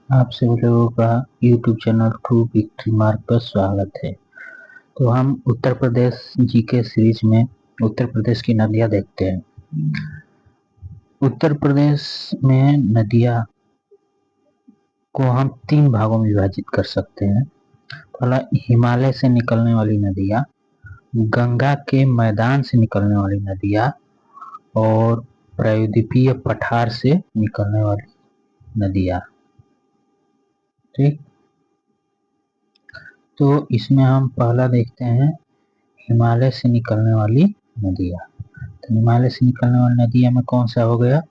आप सभी लोगों का YouTube चैनल ट्रू विक्ट्री मार्ग पर स्वागत है। तो हम उत्तर प्रदेश जीके सीरीज में उत्तर प्रदेश की नदियां देखते हैं। उत्तर प्रदेश में नदियां को हम 3 भागों में विभाजित कर सकते हैं। पहला, हिमालय से निकलने वाली नदियां, गंगा के मैदान से निकलने वाली नदियां और प्रायद्वीपीय पठार से निकलने वाली नदियां। ठीक, तो इसमें हम पहला देखते हैं हिमालय से निकलने वाली नदियां। तो हिमालय से निकलने वाली नदियां में कौन सा हो गया?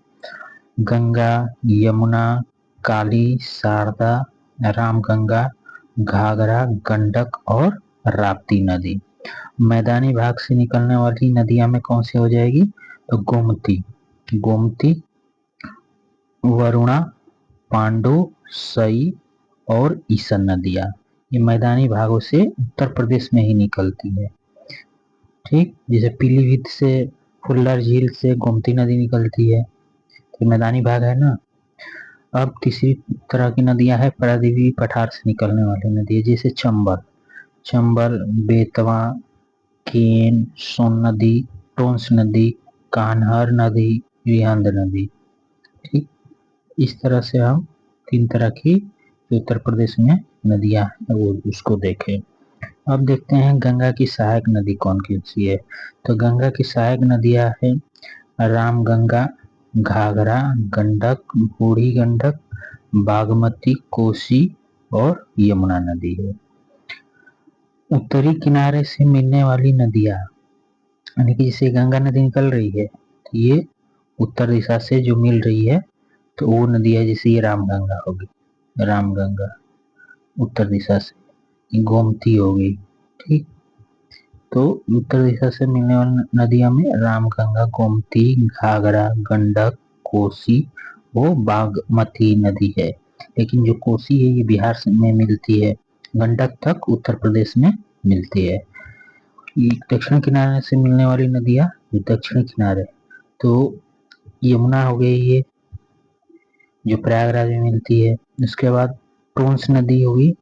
गंगा, यमुना, काली, शारदा, रामगंगा, घाघरा, गंडक और राप्ती नदी। मैदानी भाग से निकलने वाली नदियां में कौन सी हो जाएगी? तो गोमती, वरुणा, पांडु, सई और ईसन नदियां। ये मैदानी भागों से उत्तर प्रदेश में ही निकलती है। ठीक, जैसे पीलीभीत से, फुल्लर झील से गोमती नदी निकलती है, तो मैदानी भाग है ना। अब तीसरी तरह की नदियां है प्रायद्वीपीय पठार से निकलने वाली नदी, जैसे चंबल, बेतवा, केन, सोन नदी, टोंस नदी, कान्हर नदी, विहंद नदी। ठीक, इस तरह से हम 3 तरह की उत्तर प्रदेश में नदियां हैं वो उसको देखें। अब देखते हैं गंगा की सहायक नदी कौन कौन सी है। तो गंगा की सहायक नदियां है रामगंगा, घाघरा, गंडक, बूढ़ी गंडक, बागमती, कोसी और यमुना नदी है। उत्तरी किनारे से मिलने वाली नदियां, यानी कि जैसे गंगा नदी निकल रही है तो ये उत्तर दिशा से जो मिल रही है, तो वो नदी है, जैसे ये रामगंगा होगी, रामगंगा उत्तर दिशा से, गोमती हो गई। ठीक, तो उत्तर दिशा से मिलने वाली नदियों में रामगंगा, गोमती, घाघरा, गंडक, कोसी वो बागमती नदी है। लेकिन जो कोसी है ये बिहार में मिलती है, गंडक तक उत्तर प्रदेश में मिलती है। दक्षिण किनारे से मिलने वाली नदियां, दक्षिण किनारे तो यमुना हो गई, ये जो प्रयागराज में मिलती है। उसके बाद टोंस नदी होगी,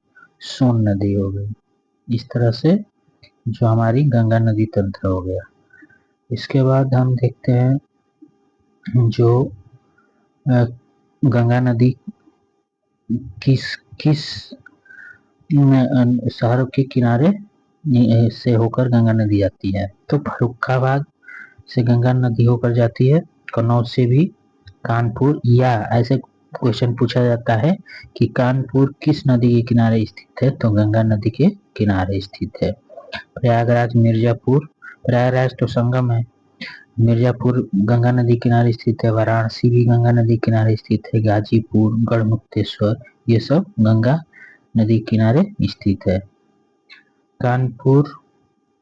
सोन नदी हो गई। इस तरह से जो हमारी गंगा नदी तंत्र हो गया। इसके बाद हम देखते हैं जो गंगा नदी किस किस शहर के किनारे से होकर गंगा नदी जाती है। तो फर्रुखाबाद से गंगा नदी होकर जाती है, कन्नौज से भी, कानपुर, या ऐसे क्वेश्चन पूछा जाता है कि कानपुर किस नदी के किनारे स्थित है, तो गंगा नदी के किनारे स्थित है। प्रयागराज, मिर्जापुर, प्रयागराज तो संगम है, मिर्जापुर गंगा नदी किनारे स्थित है, वाराणसी भी गंगा नदी किनारे स्थित है, गाजीपुर, गढ़मुक्तेश्वर ये सब गंगा नदी किनारे स्थित है। कानपुर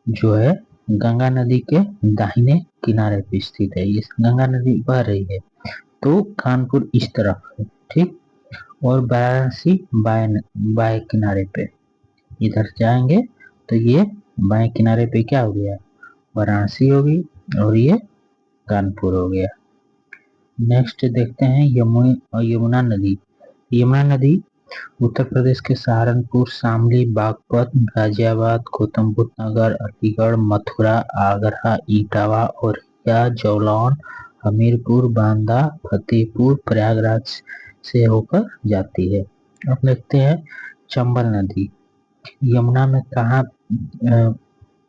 जो है गंगा नदी के दाहिने किनारे पे स्थित है, इस गंगा नदी बह रही है तो कानपुर इस तरफ है। ठीक, और वाराणसी बाएं किनारे पे, इधर जाएंगे तो ये बाएं किनारे पे क्या हो गया? वाराणसी होगी और ये कानपुर हो गया। नेक्स्ट देखते हैं यमुना नदी। यमुना नदी उत्तर प्रदेश के सहारनपुर, शामली, बागपत, गाजियाबाद, गौतम बुद्ध नगर, अलीगढ़, मथुरा, आगरा, इटावा और जौलौन, हमीरपुर, बांदा, फतेहपुर, प्रयागराज से होकर जाती है। अब देखते हैं चंबल नदी। यमुना में कहाँ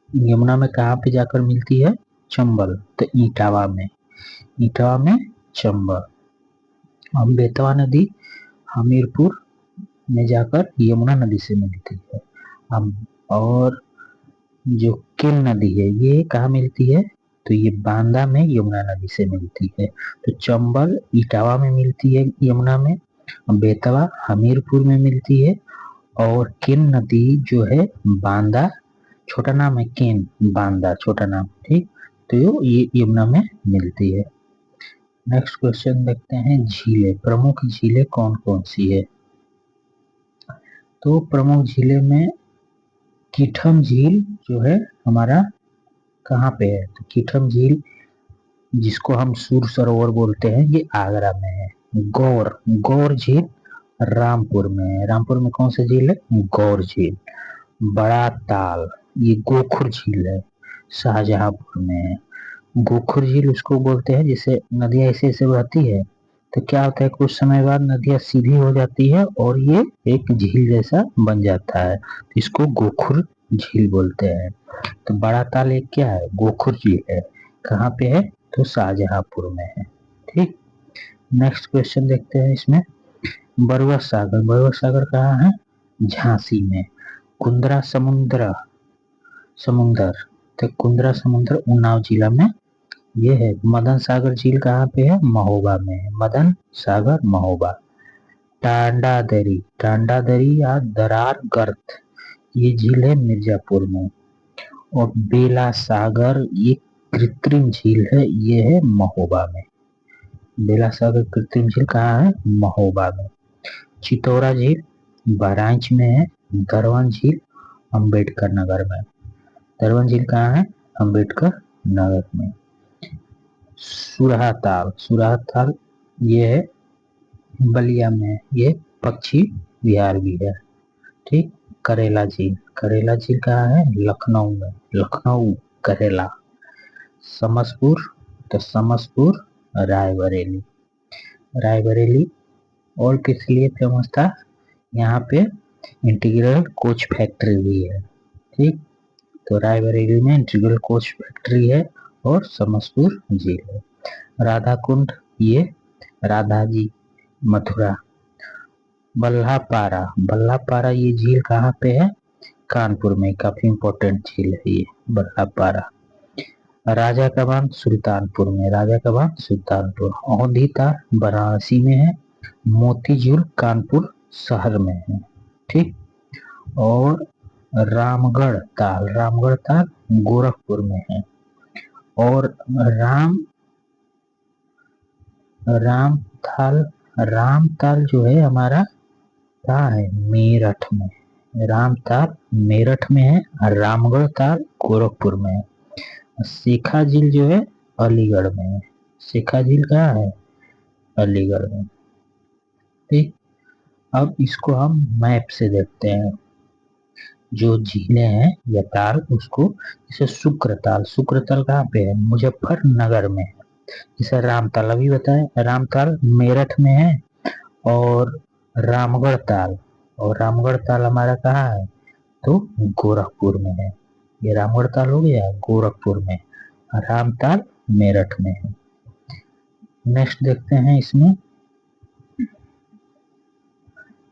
यमुना में कहाँ पे जाकर मिलती है? चंबल, तो इटावा में चंबल। अब बेतवा नदी हमीरपुर में जाकर यमुना नदी से मिलती है। अब और जो केन नदी है ये कहाँ मिलती है? तो ये बांदा में यमुना नदी से मिलती है। तो चंबल इटावा में मिलती है यमुना में, बेतवा हमीरपुर में मिलती है, और केन नदी जो है बांदा, छोटा नाम है केन, बांदा छोटा नाम। ठीक, तो ये यमुना में मिलती है। नेक्स्ट क्वेश्चन देखते हैं झीलें। प्रमुख झीलें कौन कौन सी है? तो प्रमुख झीलें में कीठम झील जो है हमारा कहाँ पे है? तो कीठम झील जिसको हम सूर सरोवर बोलते हैं, ये आगरा में है। गौर झील रामपुर में। रामपुर में कौन सा झील है? गौर झील। बड़ा ताल, ये गोखुर झील है, शाहजहांपुर में है। गोखुर झील उसको बोलते हैं जिसे नदियां ऐसे ऐसे बहती है तो क्या होता है, कुछ समय बाद नदियां सीधी हो जाती है और ये एक झील जैसा बन जाता है, इसको गोखुर झील बोलते हैं। तो बड़ा ताल एक क्या है? गोखुर झील है। कहाँ पे है? तो शाहजहांपुर में है। ठीक, नेक्स्ट क्वेश्चन देखते हैं इसमें। बरवा सागर, बरवा सागर कहाँ है? झांसी में। कुंद्रा समुद्र, समुंदर, तो कुंद्रा समुद्र उन्नाव जिला में ये है। मदन सागर झील कहाँ पे है? महोबा में है। मदन सागर महोबा। टांडा दरी, टांडा दरी या दरार गर्त, ये झील है मिर्जापुर में। और बेला सागर ये कृत्रिम झील है, ये है महोबा में। बेला सागर कृत्रिम झील कहाँ है? महोबा में। चितौरा झील बहराइच में है। दरवन झील अम्बेडकर नगर में। दरवन झील कहाँ है? अम्बेडकर नगर में। सुरहा ताल, सुरहा ताल ये है बलिया में, ये पक्षी विहार भी है। ठीक, करेला झील, करेला झील कहाँ है? लखनऊ में, लखनऊ करेला। समसपुर, तो समसपुर रायबरेली, रायबरेली और किस लिए फेमस था? यहाँ पे इंटीग्रल कोच फैक्ट्री भी है। ठीक, तो रायबरेली में इंटीग्रल कोच फैक्ट्री है और समसपुर झील है। राधा कुंड ये राधा जी मथुरा। बल्लापारा, बल्लापारा ये झील कहाँ पे है? कानपुर में, काफी इंपॉर्टेंट झील है ये बल्लापारा। राजा का बांध सुल्तानपुर में, राजा का बांध सुल्तानपुर। औंधी ताल वाराणसी में है। मोती झील कानपुर शहर में है। ठीक, और रामगढ़ ताल, रामगढ़ ताल गोरखपुर में है। और रामताल जो है हमारा कहाँ है? मेरठ में। रामताल मेरठ में है और रामगढ़ ताल गोरखपुर में है। शेखा झील जो है अलीगढ़ में है। शेखा झील कहाँ है? अलीगढ़ में। ठीक, अब इसको हम मैप से देखते हैं। जो झीलें हैं या ताल उसको, जैसे शुक्रताल, शुक्रताल कहाँ पे है? मुजफ्फरनगर में है। जैसे रामताल अभी बताए, रामताल मेरठ में है। और रामगढ़ ताल, और रामगढ़ ताल हमारा कहाँ है? तो गोरखपुर में है। ये रामगढ़ ताल हो गया गोरखपुर में, रामताल मेरठ में है। नेक्स्ट देखते हैं इसमें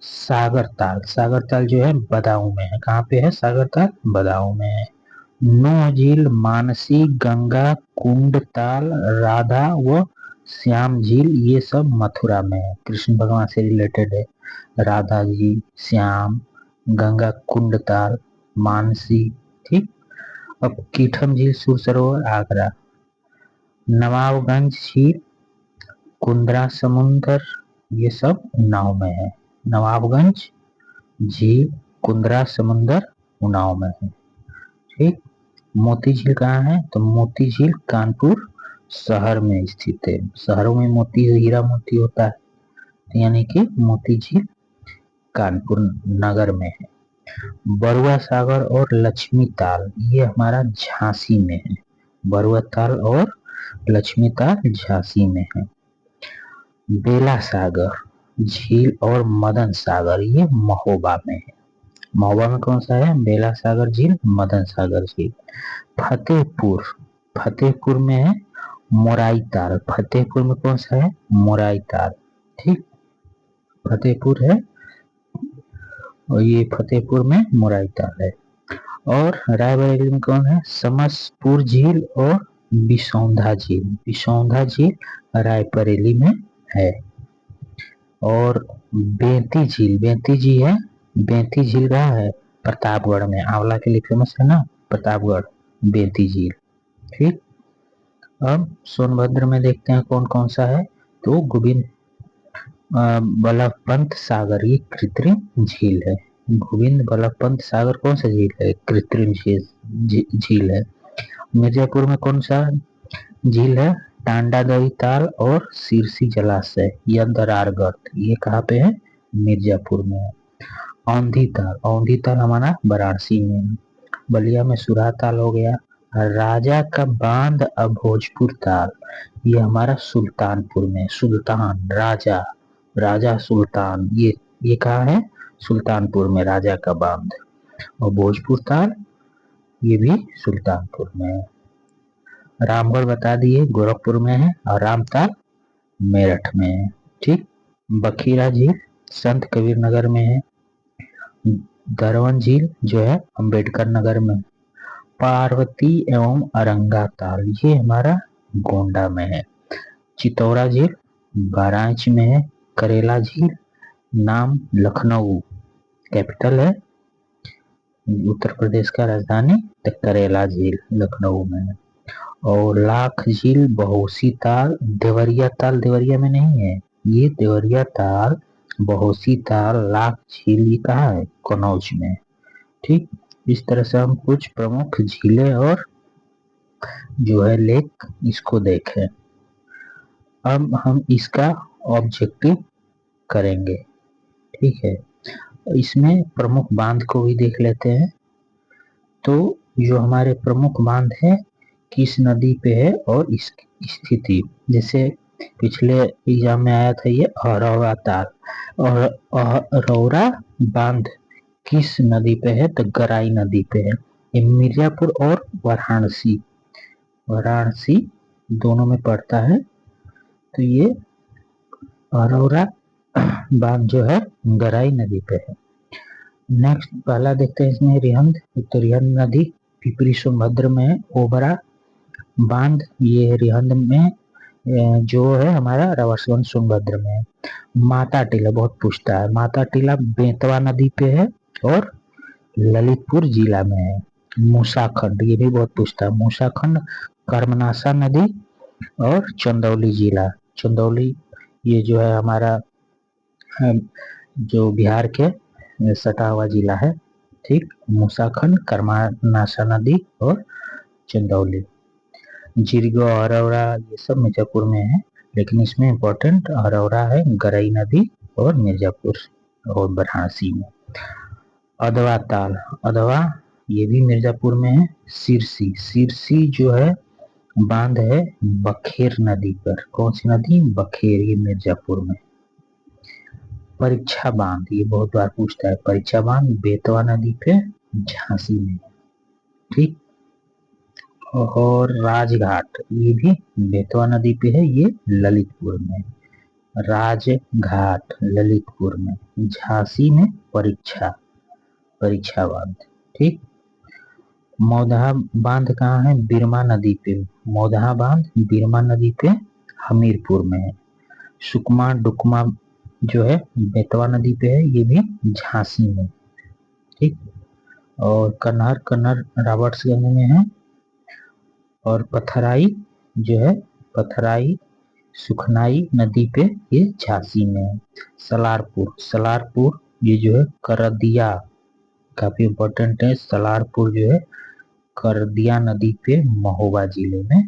सागर ताल, सागर ताल जो है बदायूं में है। कहाँ पे है सागर ताल? बदायूं में है। नौ झील मानसी गंगा कुंड ताल राधा व श्याम झील ये सब मथुरा में है, कृष्ण भगवान से रिलेटेड है। राधा जी, श्याम, गंगा कुंड ताल, मानसी। ठीक, अब कीठम झील सुर सरोवर आगरा। नवाबगंज झील कुंद्रा समुंदर ये सब उन्नाव में है। नवाबगंज झील कुंद्रा समुंदर उन्नाव में है। ठीक, मोती झील कहाँ है? तो मोती झील कानपुर शहर में स्थित है। शहरों में मोती हीरा मोती होता है, तो यानी कि मोती झील कानपुर नगर में है। बरुआ सागर और लक्ष्मी ताल ये हमारा झांसी में है। बरुआ ताल और लक्ष्मी ताल झांसी में है। बेला सागर झील और मदन सागर ये महोबा में है। महोबा में कौन सा है? बेला सागर झील, मदन सागर झील। फतेहपुर, फतेहपुर में है मोराई ताल। फतेहपुर में कौन सा है? मोराई ताल। ठीक, फतेहपुर है और ये फतेहपुर में मोराई ताल है। और रायबरेली में कौन है? समसपुर झील और बिसौंधा झील। बिसौंधा झील रायबरेली में है। और बेंती झील, बेंती झील है, बेंती झील कहाँ है? प्रतापगढ़ में। आंवला के लिए फेमस है ना प्रतापगढ़, बेंती झील। ठीक, अब सोनभद्र में देखते हैं कौन कौन सा है। तो गोविंद बल्लभ पंत सागर ये कृत्रिम झील है। गोविंद बल्लभ पंत सागर कौन सा झील है? कृत्रिम झील है। मिर्जापुर में कौन सा झील है? टांडा दरी ताल और सिरसी जलाशय या दरार गर्त ये कहाँ पे है? मिर्जापुर में है। औंधी ताल हमारा वाराणसी में है। बलिया में सुरहा ताल हो गया। राजा का बांध भोजपुर ताल, ये हमारा सुल्तानपुर में। सुल्तान राजा, राजा सुल्तान, ये कहाँ है? सुल्तानपुर में राजा का बांध। और भोजपुर ताल ये भी सुल्तानपुर में है। रामगढ़ बता दिए गोरखपुर में है, और रामताल मेरठ में है। ठीक। बखीरा झील संत कबीर नगर में है। दरवन झील जो है अंबेडकर नगर में। पार्वती एवं अरंगा ताल ये हमारा गोंडा में है। चितौरा झील बहराइच में है। करेला झील नाम लखनऊ, कैपिटल है उत्तर प्रदेश का राजधानी, तो करेला झील लखनऊ में है। और लाख झील बहोसी ताल देवरिया में नहीं है, ये देवरिया ताल बहोसी ताल लाख झील ये कहाँ है? कन्नौज में। ठीक। इस तरह से हम कुछ प्रमुख झीलें और जो है लेक इसको देखें। अब हम इसका ऑब्जेक्टिव करेंगे। ठीक है, इसमें प्रमुख बांध को भी देख लेते हैं। तो जो हमारे प्रमुख बांध है किस नदी पे है और इसकी स्थिति, जैसे पिछले एग्जाम में आया था ये अरौरा ताल, और अरौरा बांध किस नदी पे है? तो गराई नदी पे है। ये मिर्जापुर और वाराणसी दोनों में पड़ता है। तो ये अरौरा बांध जो है गराई नदी पे है। नेक्स्ट पहला देखते हैं इसमें रिहंद, तो रिहंद नदी पिपरी सोनभद्र में है। ओबरा बांध ये रिहंद में जो है हमारा रावसगंज सोनभद्र में है। माता टीला बहुत पूछता है, माता टीला बेतवा नदी पे है और ललितपुर जिला में है। मूसाखंड ये भी बहुत पूछता है, मूसाखंड कर्मनाशा नदी और चंदौली जिला, चंदौली ये जो है हमारा जो बिहार के सटा हुआ जिला है। ठीक। मूसाखंड कर्मनाशा नदी और चंदौली। जिरगो अरौरा ये सब मिर्जापुर में है, लेकिन इसमें इम्पोर्टेंट अरौरा है गरई नदी और मिर्जापुर और वाराणसी में। अदवा ताल, अदवा ये भी मिर्जापुर में है। सिरसी जो है बांध है बखेर नदी पर। कौन सी नदी? बखेर, ये मिर्जापुर में। परीक्षा बांध ये बहुत बार पूछता है, परीक्षा बांध बेतवा नदी पे झांसी में। ठीक। और राजघाट ये भी बेतवा नदी पे है, ये ललितपुर में। राजघाट ललितपुर में। झांसी में परीक्षा बांध। ठीक। मौदहा बांध कहाँ है? बिरमा नदी पे। मौदहा बांध बिरमा नदी पे हमीरपुर में है। सुकमा डुकमा जो है बेतवा नदी पे है, ये भी झांसी में। ठीक। और कन्नर राबर्ट्सगंज में है। और पथराई जो है पथराई सुखनाई नदी पे, ये झांसी में है। सलारपुर ये जो है करदिया, काफी इम्पोर्टेंट है। सलारपुर जो है करदिया नदी पे महोबा जिले में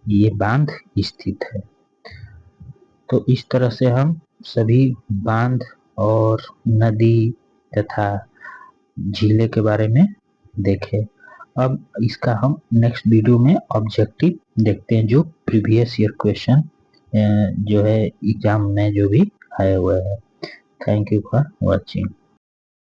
ये बांध स्थित है। तो इस तरह से हम सभी बांध और नदी तथा झीलें के बारे में देखें। अब इसका हम नेक्स्ट वीडियो में ऑब्जेक्टिव देखते हैं, जो प्रीवियस ईयर क्वेश्चन जो है एग्जाम में जो भी आए हुए हैं। Thank you for watching.